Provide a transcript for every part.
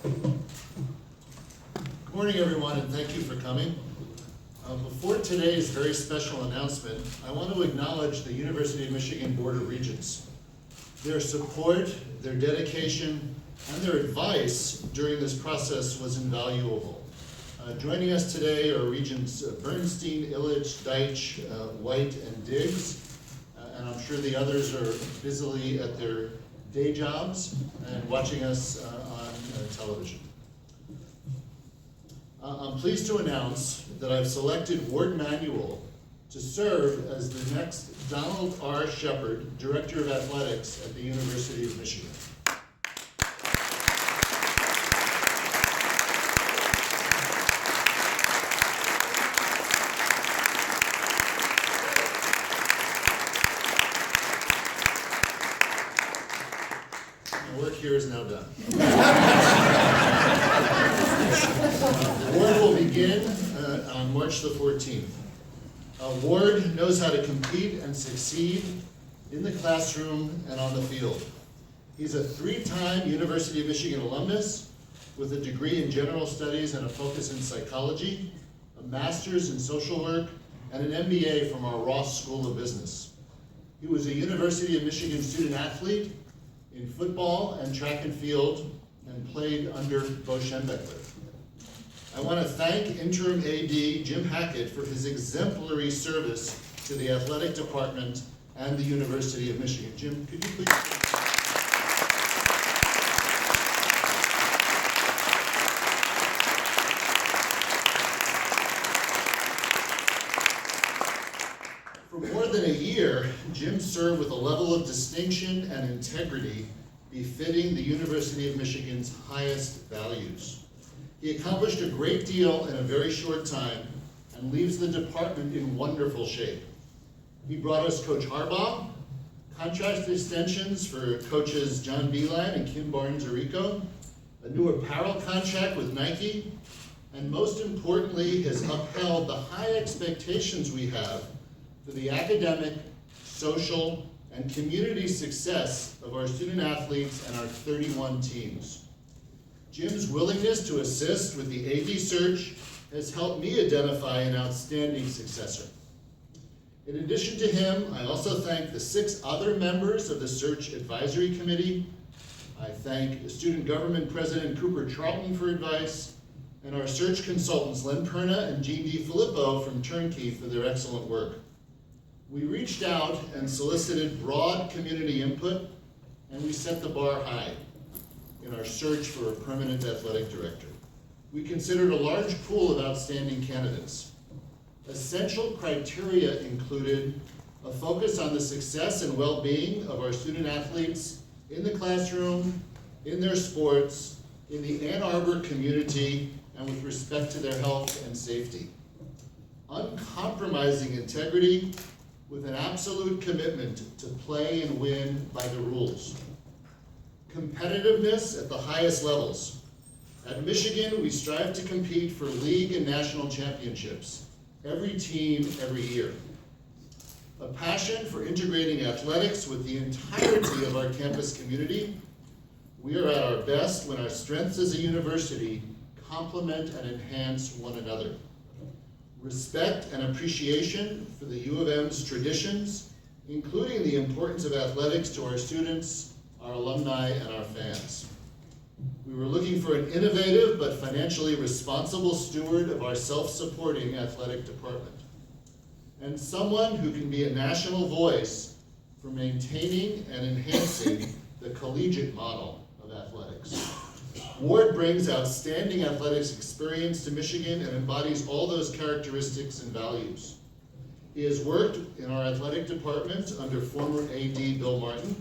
Good morning, everyone, and thank you for coming. Before today's very special announcement, I want to acknowledge the University of Michigan Board of Regents. Their support, their dedication, and their advice during this process was invaluable. Joining us today are Regents Bernstein, Illich, Deitch, White, and Diggs, and I'm sure the others are busily at their day jobs and watching us on television. I'm pleased to announce that I've selected Warde Manuel to serve as the next Donald R. Shepard, Director of Athletics at the University of Michigan. My work here is now done. Warde will begin on March the 14th. Warde knows how to compete and succeed in the classroom and on the field. He's a three-time University of Michigan alumnus with a degree in general studies and a focus in psychology, a master's in social work, and an MBA from our Ross School of Business. He was a University of Michigan student athlete in football and track and field and played under Bo Schembechler. I want to thank Interim AD Jim Hackett for his exemplary service to the athletic department and the University of Michigan. Jim, could you please? For more than a year, Jim served with a level of distinction and integrity befitting the University of Michigan's highest values. He accomplished a great deal in a very short time and leaves the department in wonderful shape. He brought us Coach Harbaugh, contract extensions for coaches John Beeline and Kim Barnes-Arico, a new apparel contract with Nike, and most importantly, has upheld the high expectations we have for the academic, social, and community success of our student athletes and our 31 teams. Jim's willingness to assist with the AD search has helped me identify an outstanding successor. In addition to him, I also thank the 6 other members of the Search Advisory Committee. I thank Student Government President Cooper Charlton for advice, and our search consultants Len Perna and Jean DiFilippo from Turnkey for their excellent work. We reached out and solicited broad community input, and we set the bar high in our search for a permanent athletic director. We considered a large pool of outstanding candidates. Essential criteria included a focus on the success and well-being of our student athletes in the classroom, in their sports, in the Ann Arbor community, and with respect to their health and safety. Uncompromising integrity with an absolute commitment to play and win by the rules. Competitiveness at the highest levels. At Michigan, we strive to compete for league and national championships, every team, every year. A passion for integrating athletics with the entirety of our campus community. We are at our best when our strengths as a university complement and enhance one another. Respect and appreciation for the U of M's traditions, including the importance of athletics to our students, our alumni, and our fans. We were looking for an innovative but financially responsible steward of our self-supporting athletic department, and someone who can be a national voice for maintaining and enhancing the collegiate model of athletics. Warde brings outstanding athletics experience to Michigan and embodies all those characteristics and values. He has worked in our athletic department under former AD Bill Martin.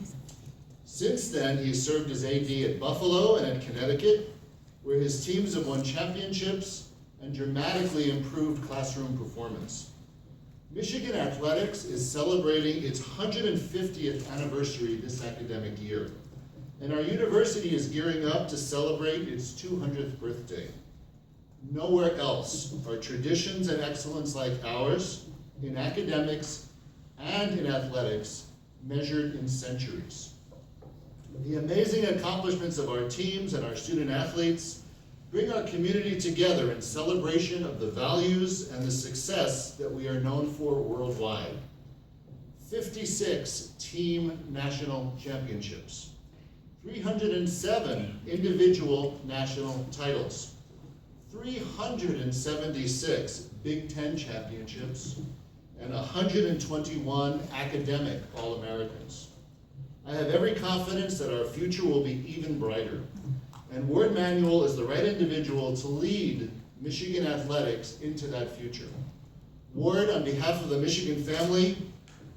Since then, he has served as AD at Buffalo and at Connecticut, where his teams have won championships and dramatically improved classroom performance. Michigan Athletics is celebrating its 150th anniversary this academic year, and our university is gearing up to celebrate its 200th birthday. Nowhere else are traditions and excellence like ours in academics and in athletics measured in centuries. The amazing accomplishments of our teams and our student athletes bring our community together in celebration of the values and the success that we are known for worldwide. 56 team national championships, 307 individual national titles, 376 Big Ten championships, and 121 academic All-Americans. I have every confidence that our future will be even brighter, and Warde Manuel is the right individual to lead Michigan athletics into that future. Warde, on behalf of the Michigan family,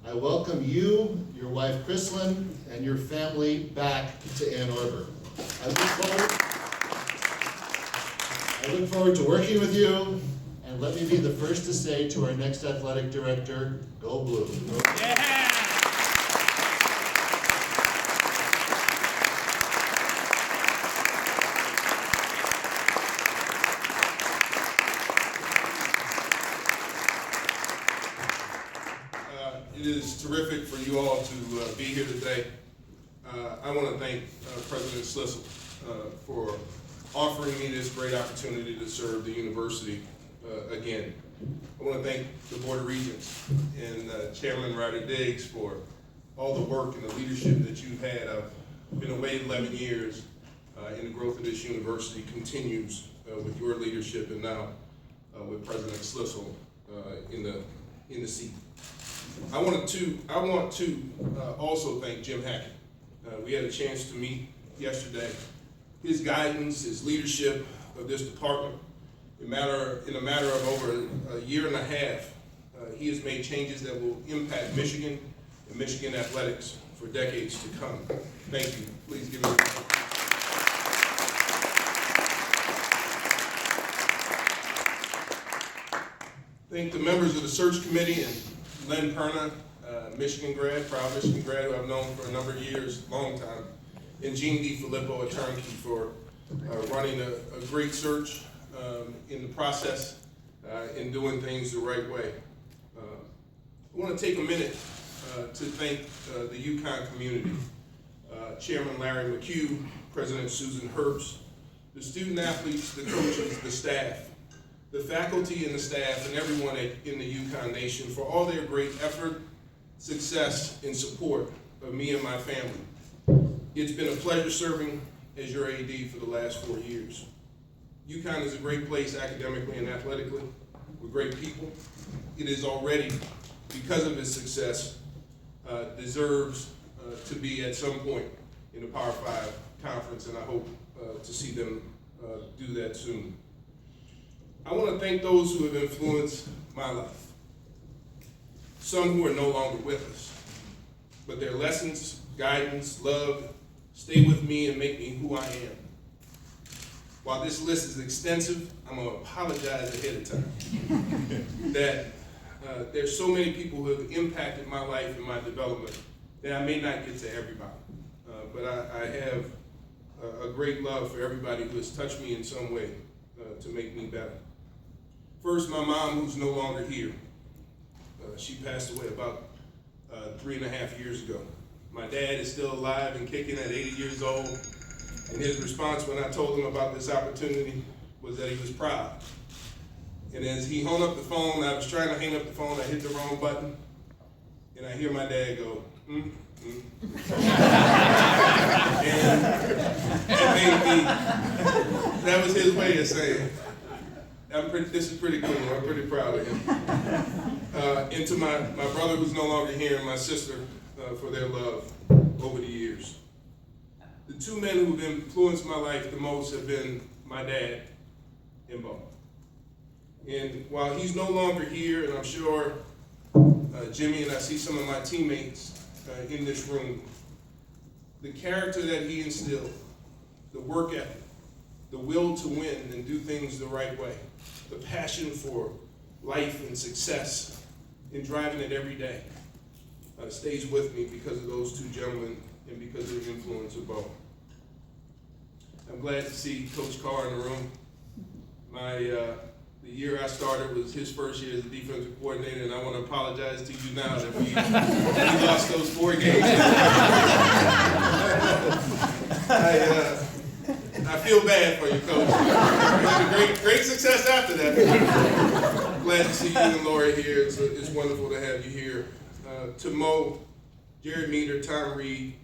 I welcome you, your wife Chrislyn, and your family back to Ann Arbor. I look forward to working with you, and let me be the first to say to our next athletic director, go blue. Yeah. It is terrific for you all to be here today. I want to thank President Slissel for offering me this great opportunity to serve the university again. I want to thank the Board of Regents and Chairman Ryder Diggs for all the work and the leadership that you've had. I've been away 11 years, and the growth of this university continues with your leadership and now with President Slissel in the seat. I want to also thank Jim Hackett. We had a chance to meet yesterday. His guidance, his leadership of this department, in a matter of over a year and a half, he has made changes that will impact Michigan and Michigan athletics for decades to come. Thank you. Please give me a round. Thank the members of the search committee and Len Perna, Michigan grad, proud Michigan grad who I've known for a number of years, long time, and Gene DiFilippo, a turnkey, for running a great search in the process, in doing things the right way. I want to take a minute to thank the UConn community, Chairman Larry McHugh, President Susan Herbst, the student athletes, the coaches, the staff, the faculty and the staff, and everyone in the UConn Nation for all their great effort, success, and support of me and my family. It's been a pleasure serving as your AD for the last 4 years. UConn is a great place academically and athletically, with great people. It is already, because of its success, deserves to be at some point in the Power 5 conference, and I hope to see them do that soon. I want to thank those who have influenced my life. Some who are no longer with us, but their lessons, guidance, love stay with me and make me who I am. While this list is extensive, I'm going to apologize ahead of time that there's so many people who have impacted my life and my development that I may not get to everybody. But I have a great love for everybody who has touched me in some way to make me better. First, my mom, who's no longer here. She passed away about 3.5 years ago. My dad is still alive and kicking at 80 years old, and his response when I told him about this opportunity was that he was proud. And as he hung up the phone, I was trying to hang up the phone, I hit the wrong button, and I hear my dad go, And it made me, that was his way of saying, this is pretty cool, I'm pretty proud of him. And to my brother who's no longer here and my sister for their love over the years. The two men who've influenced my life the most have been my dad and Bo. And while he's no longer here, and I'm sure Jimmy and I see some of my teammates in this room, the character that he instilled, the work ethic, the will to win and do things the right way, the passion for life and success and driving it every day stays with me because of those two gentlemen and because of the influence of both. I'm glad to see Coach Carr in the room. The The year I started was his first year as a defensive coordinator, and I want to apologize to you now that we lost those 4 games. I feel bad for you, Coach. Great success after that. Glad to see you and Laura here. It's wonderful to have you here. To Mo, Jared Meter, Tom Reed,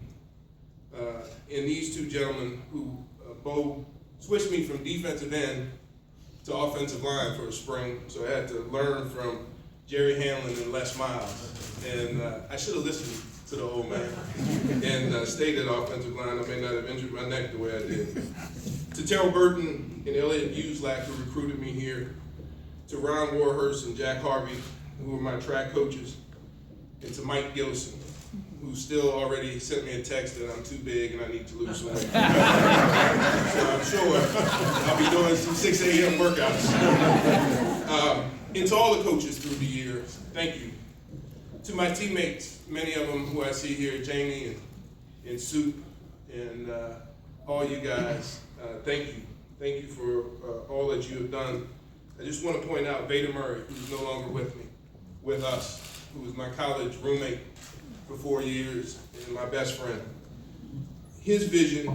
and these 2 gentlemen who both switched me from defensive end to offensive line for a spring, so I had to learn from Jerry Hamlin and Les Miles. And I should have listened to the old man and stayed at offensive line. I may not have injured my neck the way I did. To Terrell Burton and Elliot Uslack, who recruited me here. To Ron Warhurst and Jack Harvey, who were my track coaches. And to Mike Gillison, who still already sent me a text that I'm too big and I need to lose some weight. So I'm sure I'll be doing some 6 a.m. workouts. And to all the coaches through the years, thank you. To my teammates, many of them who I see here, Jamie and Soup, and all you guys, thank you. Thank you for all that you have done. I just want to point out Vader Murray, who's no longer with us, who was my college roommate for 4 years and my best friend. His vision,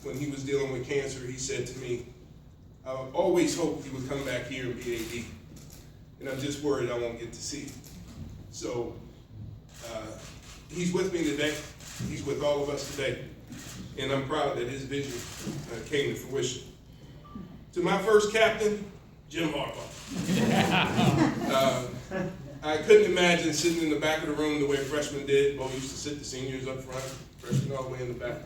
when he was dealing with cancer, he said to me, I always hoped he would come back here and be AD, and I'm just worried I won't get to see him. So he's with me today. He's with all of us today, and I'm proud that his vision came to fruition. To my first captain, Jim Harbaugh. I couldn't imagine sitting in the back of the room the way freshmen did. Bo used to sit the seniors up front, freshmen all the way in the back.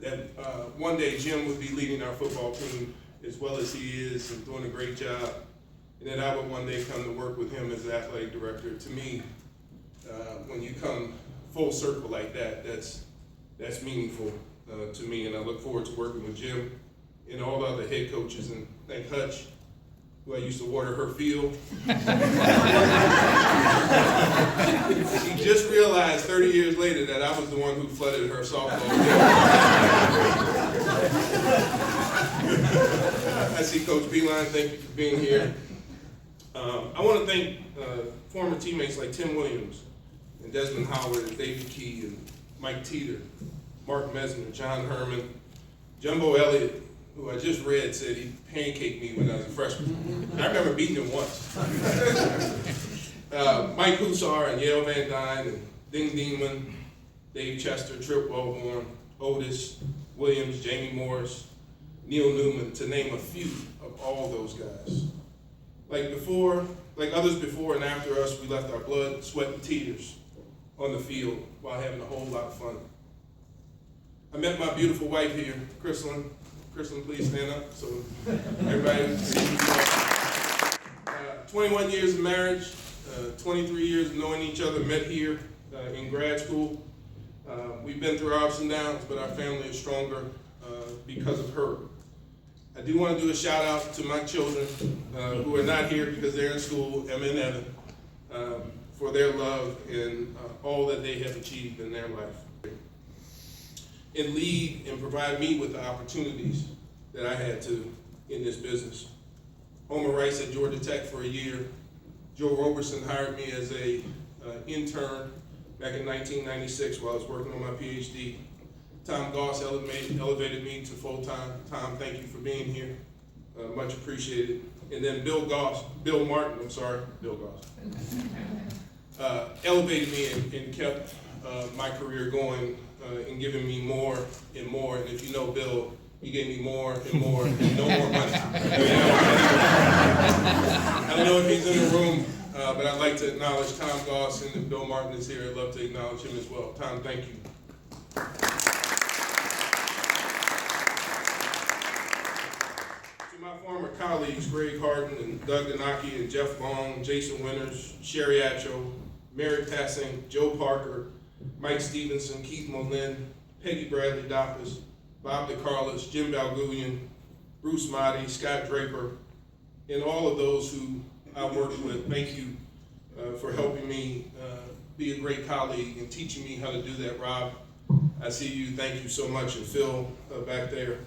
That one day Jim would be leading our football team as well as he is and doing a great job. And then I would one day come to work with him as the athletic director. To me, when you come full circle like that, that's meaningful to me. And I look forward to working with Jim and all the other head coaches. And thank Hutch, who I used to water her field. She just realized 30 years later that I was the one who flooded her softball field. I see Coach Beeline, thank you for being here. I want to thank former teammates like Tim Williams and Desmond Howard and David Key and Mike Teeter, Mark Mesner, John Herman, Jumbo Elliott, who I just read said he pancaked me when I was a freshman. I remember beating him once. Mike Hussar and Yale Van Dyne and Ding Deeman, Dave Chester, Trip Wellborn, Otis, Williams, Jamie Morris, Neil Newman, to name a few of all those guys. Like others before and after us, we left our blood, sweat, and tears on the field while having a whole lot of fun. I met my beautiful wife here, Chrislyn. Chrislyn, please stand up so everybody can see you. 21 years of marriage, 23 years of knowing each other, met here in grad school. We've been through our ups and downs, but our family is stronger because of her. I do want to do a shout out to my children who are not here because they're in school, Emma and Evan, for their love and all that they have achieved in their life. And lead and provide me with the opportunities that I had to in this business. Homer Rice at Georgia Tech for a year. Joe Roberson hired me as a intern back in 1996 while I was working on my PhD. Tom Goss elevated me to full-time. Tom, thank you for being here. Much appreciated. And then Bill Martin elevated me and kept my career going and giving me more and more. And if you know Bill, he gave me more and more and no more money. I don't know if he's in the room, but I'd like to acknowledge Tom Goss, and if Bill Martin is here, I'd love to acknowledge him as well. Tom, thank you. To my former colleagues, Greg Harden and Doug Denaki and Jeff Long, Jason Winters, Sherry Atcho, Mary Passing, Joe Parker, Mike Stevenson, Keith Molin, Peggy Bradley Doppus, Bob DeCarlos, Jim Balgulian, Bruce Motti, Scott Draper, and all of those who I worked with. Thank you for helping me be a great colleague and teaching me how to do that, Rob. I see you. Thank you so much. And Phil back there.